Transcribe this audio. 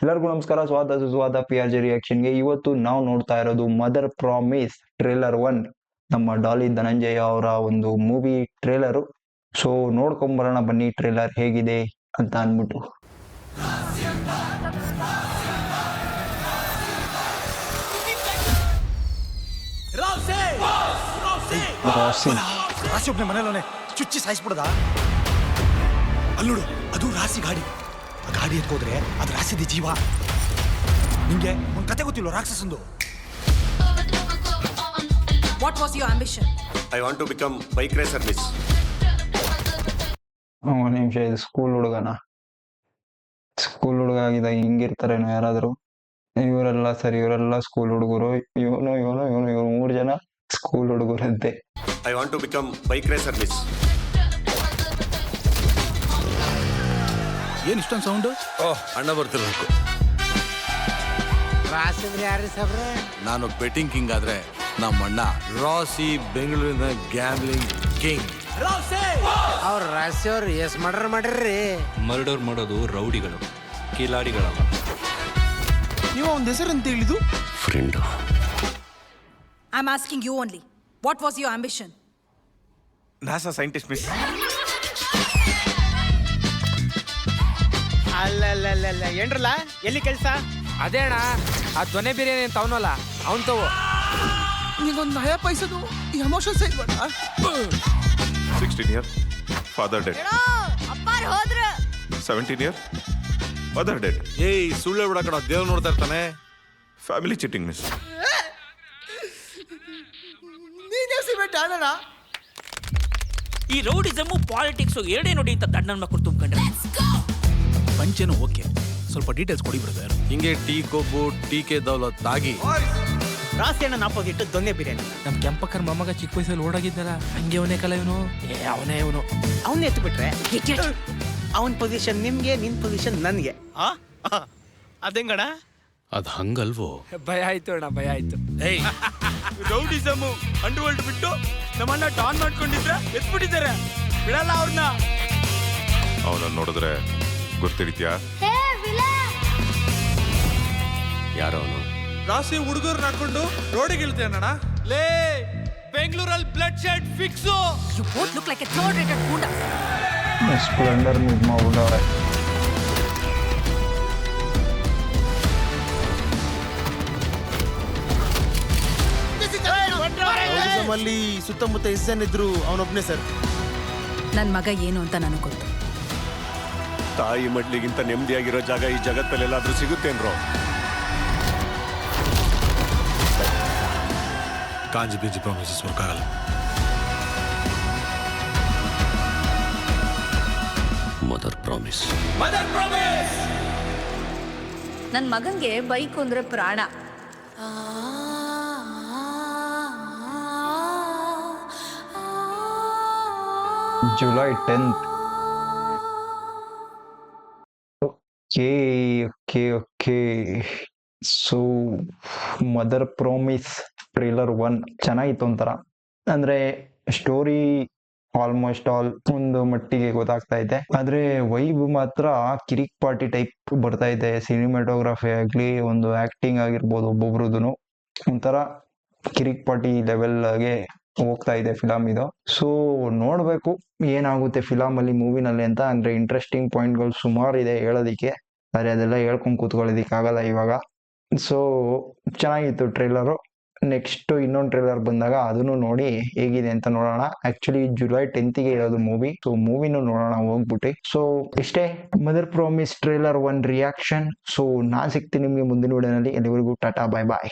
ಎಲ್ಲರಿಗೂ ನಮಸ್ಕಾರ, ಸ್ವಾಗತ ಸುಸ್ವಾಗತ PRJ ರಿಯಾಕ್ಷನ್ಗೆ. ಇವತ್ತು ನಾವು ನೋಡ್ತಾ ಇರೋದು ಮದರ್ ಪ್ರಾಮಿಸ್ ಟ್ರೇಲರ್ 1, ನಮ್ಮ ಡಾಲಿ ಧನಂಜಯ ಅವರ ಒಂದು ಮೂವಿ ಟ್ರೇಲರು. ಸೊ ನೋಡ್ಕೊಂಬರೋಣ ಬನ್ನಿ ಟ್ರೇಲರ್ ಹೇಗಿದೆ ಅಂತ ಅಂದ್ಬಿಟ್ಟು. ರಾಶಿ ಒಬ್ಬನೇ ಮನೇಲೋನೆ ಚುಚ್ಚಿ ಸಾಯಿಸ್ಬಿಡದ. ಅಲ್ಲೋಡು, ಅದು ರಾಶಿ ಗಾಡಿ. ಆ ಗಾಡಿ ಎತ್ಕೋದ್ರೆ ಅದು ರಾಶಿದ ಜೀವ. ನಿಂಗೆ ಒಂದು ಕತೆ ಗೊತ್ತಿಲ್ಲ ರಾಕ್ಷಸಂದು. What was your ambition? I want to become bike racer, miss. ಒಂದು ನಿಮಿಷ, ಇದು ಸ್ಕೂಲ್ ಹುಡುಗನ? ಸ್ಕೂಲ್ ಹುಡುಗ ಆಗಿದ್ದಾಗ ಹಿಂಗಿರ್ತಾರೇನೋ ಯಾರಾದ್ರು? ಇವರೆಲ್ಲ ಸರಿ, ಇವರೆಲ್ಲ ಸ್ಕೂಲ್ ಹುಡುಗರು. ಇವನು 3 ಜನ school ಹುಡುಗರಂತೆ. I want to become bike racer, miss. ಏನು ಇಷ್ಟೊಂದು ಸೌಂಡು? ಅಣ್ಣ ಬರ್ತಿರ್ಬೇಕು. ರಾಸಿಂದ್ರ ಯಾರು ಸಾಬ್ರೆ? ನಾನು ಬೆಟ್ಟಿಂಗ್ ಕಿಂಗ್ ಆದ್ರೆ ನಮ್ಮ ಅಣ್ಣ ರಾಸಿ ಬೆಂಗಳೂರಿನ ಗ್ಯಾಮ್ಲಿಂಗ್ ಕಿಂಗ್. ಅವ್ರ ರಾಶಿ ಅವ್ರು ಎಸ್ ಮಾಡ್ರಿ. ಮರ್ಡರ್ ಮಾಡೋದು ರೌಡಿಗಳು, ಕಿಲಾಡಿಗಳಲ್ಲ. ನೀವು ಒಂದು ಹೆಸರು ಅಂತ ಹೇಳಿದು? Friend. I'm asking you only. What was your ambition? NASA scientist, miss. ಅಲ್ಲ ಏನ್ರಲ್ಲ, ಎಲ್ಲಿ ಕೆಲಸ? ಅದೇ ಅಣ್ಣ, ಆ ದೊನೆ ಬಿರಿಯಾನಿ ಅಂತ ಅವನಲ್ಲ ಅವನ್ ತಗೋ. ನಿಗೊಂದು ನಯ ಪೈಸದು ಎಮೋಷನ್ಸ್ ಇಲ್ವಲ್ಲ? 16 year father dead. ಅಪ್ಪಾರ್ ಹೋದ್ರ. 17 year mother dead. ಏಯ್ ಸುಳ್ಳು ಬಿಡ ಕಣ, ದೇವ್ರು ನೋಡ್ತಾ ಇರ್ತಾನೆ. Family cheating, miss. ನೀನೇ ಸಿಮೆಂಟ್ ಆಡೋಣ. ಈ ರೌಡಿಸಮ್ ಪಾಲಿಟಿಕ್ಸ್ ಎರಡೇ ನೋಡಿ ಅಂತ ದಣ್ಣನ ಮಕ್ಕಳು ತುಂಬ್ಕೊಂಡ್ರೆ. ಪಂಚೇನು ಓಕೆ, ಸ್ವಲ್ಪ ಡೀಟೇಲ್ಸ್ ಕೊಡಿ ಬ್ರದರ್. ಹಿಂಗೆ ಟೀ ಕೊಬ್ಬು ಟೀಕೆ ದೌಲತ್ ಆಗಿ ರಾಸಿ ಅಣ್ಣನ ಆಪೋಸಿಟ್ ದೊನ್ನೆ ಬಿರಿಯಾನಿ. ನಮ್ ಕೆಂಪಕ್ಕನ ಮೊಮ್ಮಗ ಚಿಕ್ಕ ವಯಸ್ಸಲ್ಲಿ ಓಡಾಗಿದ್ದಲ್ಲ, ಹಂಗೆ ಅವನೇ ಕಲ ಇವನು. ಅವನೇ ಇವನು. ಅವನ್ನ ಎತ್ತು ಬಿಟ್ರೆ ಅವನ ಪೊಸಿಷನ್ ನಿಮ್ಗೆ, ನಿನ್ ಪೊಸಿಷನ್ ನನ್ಗೆ. ಅದೇಂಗಣ? ಅದ್ ಹಂಗಲ್ವೋ? ಭಯ ಆಯ್ತು ಅಣ್ಣ, ಭಯ ಆಯ್ತು. ಏಯ್, ರೌಡಿಸಮ್ ಅಂಡರ್ ವರ್ಲ್ಡ್ ಬಿಟ್ಟು ನಮ್ಮನ್ನ ಟಾನ್ ಮಾಡ್ಕೊಂಡಿದ್ರೆ ಎತ್ಬಿಟ್ಟಿದ್ದಾರೆ, ಬಿಡಲ್ಲ ಅವ್ರನ್ನ. ಅವನನ್ನು ನೋಡಿದ್ರೆ ಗೊತ್ತಿರ್ತೀಯಾ? ಯಾರೋ ಅವನು? ರಾಸಿ ಹುಡುಗರು ಹಾಕೊಂಡು ರೋಡಿಗೆ ಇಳ್ತೇನಣ್ಣ. ಲೇ, ಬೆಂಗಳೂರಲ್ಲಿ bloodshed fix. You both look like a third-rated gunda. Splendor miss ಮಾಡ್ಬಿಟ್ಟವ್ರೆ. ಅಲ್ಲಿ ಸುತ್ತಮುತ್ತ ಎಷ್ಟು ಜನ ಇದ್ರು, ಅವನೊಬ್ನೇ ಸರ್. ನನ್ ಮಗ ಏನು ಅಂತ ನನಗೆ ಗೊತ್ತು. ತಾಯಿ ಮಡ್ಲಿಗಿಂತ ನೆಮ್ಮದಿಯಾಗಿರೋ ಜಾಗ ಈ ಜಗತ್ತಲ್ಲಿ ಎಲ್ಲಾದ್ರೂ ಸಿಗುತ್ತೇನ್ರೋ? ಕಾಂಜಿ ಬೀಜಿ ಪ್ರಾಮಿಸಸ್ ವರ್ಕ್ ಆಗಲ್ಲ. Mother promise. ನನ್ ಮಗಂಗೆ ಬೈಕ್ ಅಂದ್ರೆ ಪ್ರಾಣ. July 10th. Okay. So mother promise trailer 1 ಚೆನ್ನಾಗಿತ್ತು ಒಂಥರ. ಅಂದ್ರೆ ಸ್ಟೋರಿ ಆಲ್ಮೋಸ್ಟ್ ಆಲ್ ಒಂದು ಮಟ್ಟಿಗೆ ಗೊತ್ತಾಗ್ತಾ ಇದೆ, ಆದ್ರೆ ವೈಬ್ ಮಾತ್ರ ಕಿರಿಕ್ ಪಾರ್ಟಿ ಟೈಪ್ ಬರ್ತಾ ಇದೆ. ಸಿನಿಮಾಟೋಗ್ರಫಿ ಆಗ್ಲಿ, ಒಂದು ಆಕ್ಟಿಂಗ್ ಆಗಿರ್ಬೋದು, ಒಬ್ಬೊಬ್ರದ್ದು ಒಂಥರ ಕಿರಿಕ್ ಪಾರ್ಟಿ ಲೆವೆಲ್ಗೆ ಹೋಗ್ತಾ ಇದೆ ಫಿಲಮ್ ಇದು. ಸೊ ನೋಡ್ಬೇಕು ಏನಾಗುತ್ತೆ ಫಿಲಮ್ ಅಲ್ಲಿ, ಮೂವಿನಲ್ಲಿ ಅಂತ. ಅಂದ್ರೆ ಇಂಟ್ರೆಸ್ಟಿಂಗ್ ಪಾಯಿಂಟ್ಗಳು ಸುಮಾರು ಇದೆ ಹೇಳೋದಿಕ್ಕೆ, ಆದ್ರೆ ಅದೆಲ್ಲ ಹೇಳ್ಕೊಂಡ್ ಕೂತ್ಕೊಳ್ಳೋದಿಕ್ಕೆ ಆಗಲ್ಲ ಇವಾಗ. ಸೊ ಚೆನ್ನಾಗಿತ್ತು ಟ್ರೇಲರು. ನೆಕ್ಸ್ಟ್ ಇನ್ನೊಂದು ಟ್ರೇಲರ್ ಬಂದಾಗ ಅದನ್ನು ನೋಡಿ ಹೇಗಿದೆ ಅಂತ ನೋಡೋಣ. ಆಕ್ಚುಲಿ July 10th ಇರೋದು ಮೂವಿ. ಸೊ ಮೂವಿನೂ ನೋಡೋಣ ಹೋಗ್ಬಿಟ್ಟು. ಸೊ ಇಷ್ಟೇ mother promise trailer 1 reaction. So ನಾನ್ ಸಿಗ್ತೀನಿ ನಿಮ್ಗೆ ಮುಂದಿನ ವಿಡಿಯೋನಲ್ಲಿ. ಎಲ್ಲಿವರೆಗೂ ಟಾಟಾ, ಬಾಯ್ ಬಾಯ್.